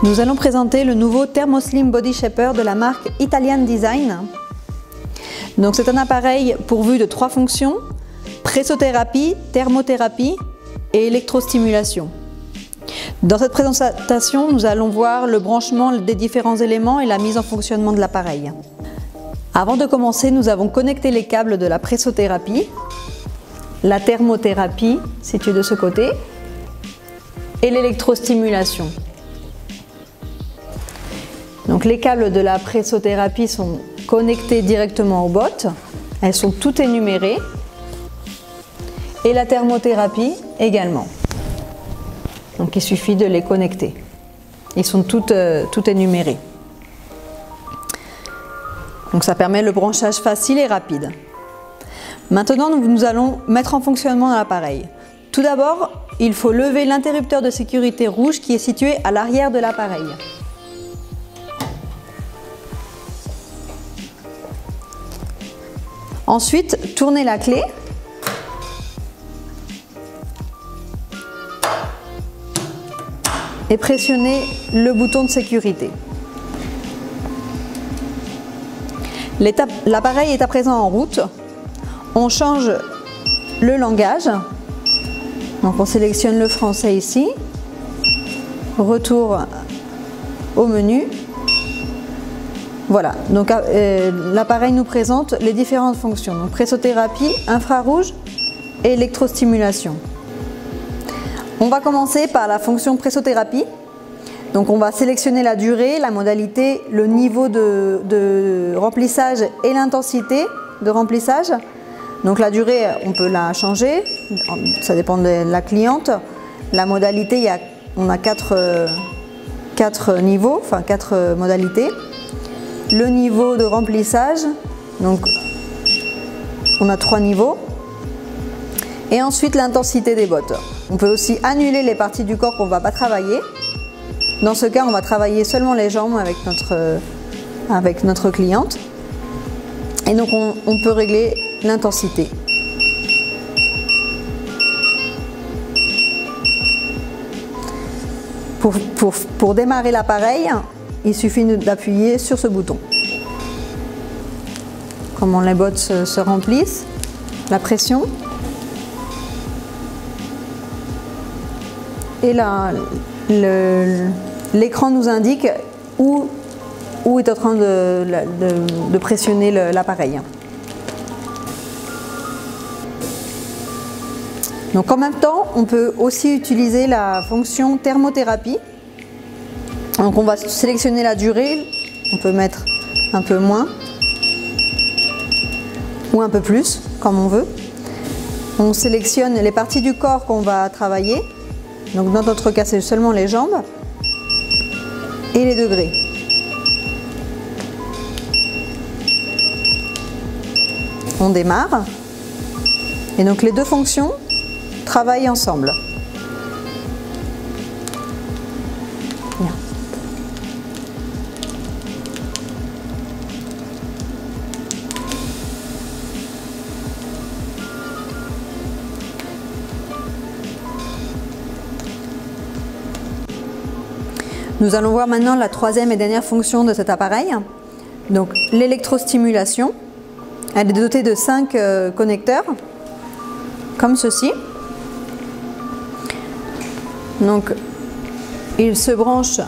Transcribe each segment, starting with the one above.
Nous allons présenter le nouveau ThermoSlim Body Shaper de la marque Italian Design. Donc c'est un appareil pourvu de 3 fonctions: pressothérapie, thermothérapie et électrostimulation. Dans cette présentation, nous allons voir le branchement des différents éléments et la mise en fonctionnement de l'appareil. Avant de commencer, nous avons connecté les câbles de la pressothérapie, la thermothérapie située de ce côté et l'électrostimulation. Donc les câbles de la pressothérapie sont connectés directement aux bottes, elles sont toutes énumérées, et la thermothérapie également. Donc il suffit de les connecter. Ils sont toutes énumérés. Donc ça permet le branchage facile et rapide. Maintenant, nous allons mettre en fonctionnement l'appareil. Tout d'abord, il faut lever l'interrupteur de sécurité rouge qui est situé à l'arrière de l'appareil. Ensuite, tournez la clé et pressionnez le bouton de sécurité. L'appareil est à présent en route. On change le langage. Donc on sélectionne le français ici. Retour au menu. Voilà, donc l'appareil nous présente les différentes fonctions. Donc pressothérapie, infrarouge et électrostimulation. On va commencer par la fonction pressothérapie. Donc on va sélectionner la durée, la modalité, le niveau de remplissage et l'intensité de remplissage. Donc la durée, on peut la changer, ça dépend de la cliente. La modalité, on a 4 niveaux, enfin 4 modalités. Le niveau de remplissage, donc on a 3 niveaux. Et ensuite l'intensité des bottes. On peut aussi annuler les parties du corps qu'on ne va pas travailler. Dans ce cas, on va travailler seulement les jambes avec notre cliente. Et donc on peut régler l'intensité. Pour démarrer l'appareil, il suffit d'appuyer sur ce bouton. Comment les bottes se remplissent, la pression. Et là, l'écran nous indique où est en train de pressionner l'appareil. Donc en même temps, on peut aussi utiliser la fonction thermothérapie. Donc on va sélectionner la durée, on peut mettre un peu moins ou un peu plus, comme on veut. On sélectionne les parties du corps qu'on va travailler. Donc dans notre cas, c'est seulement les jambes et les degrés. On démarre. Et donc les deux fonctions travaillent ensemble. Bien. Nous allons voir maintenant la troisième et dernière fonction de cet appareil, donc l'électrostimulation. Elle est dotée de 5 connecteurs, comme ceci. Donc, il se branche.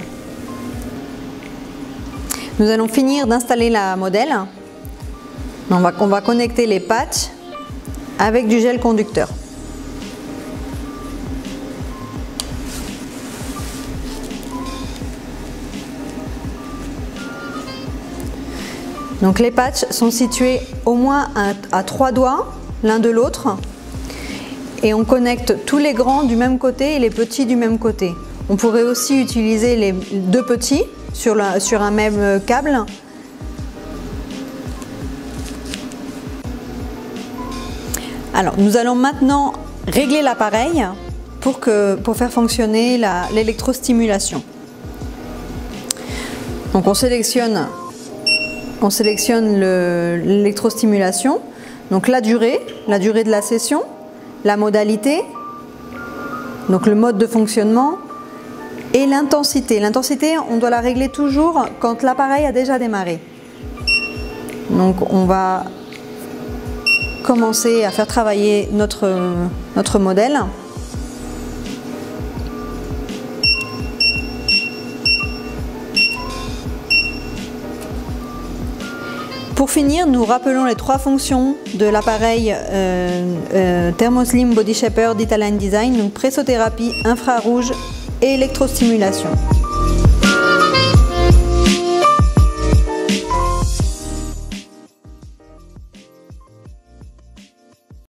Nous allons finir d'installer la modèle. On va connecter les patchs avec du gel conducteur. Donc les patchs sont situés au moins à 3 doigts l'un de l'autre et on connecte tous les grands du même côté et les petits du même côté. On pourrait aussi utiliser les 2 petits sur un même câble. Alors nous allons maintenant régler l'appareil pour faire fonctionner l'électrostimulation. Donc on sélectionne l'électrostimulation, donc la durée de la session, la modalité, donc le mode de fonctionnement et l'intensité. L'intensité, on doit la régler toujours quand l'appareil a déjà démarré. Donc on va commencer à faire travailler notre modèle. Pour finir, nous rappelons les 3 fonctions de l'appareil Thermoslim Body Shaper d'Italine Design, donc pressothérapie, infrarouge et électrostimulation.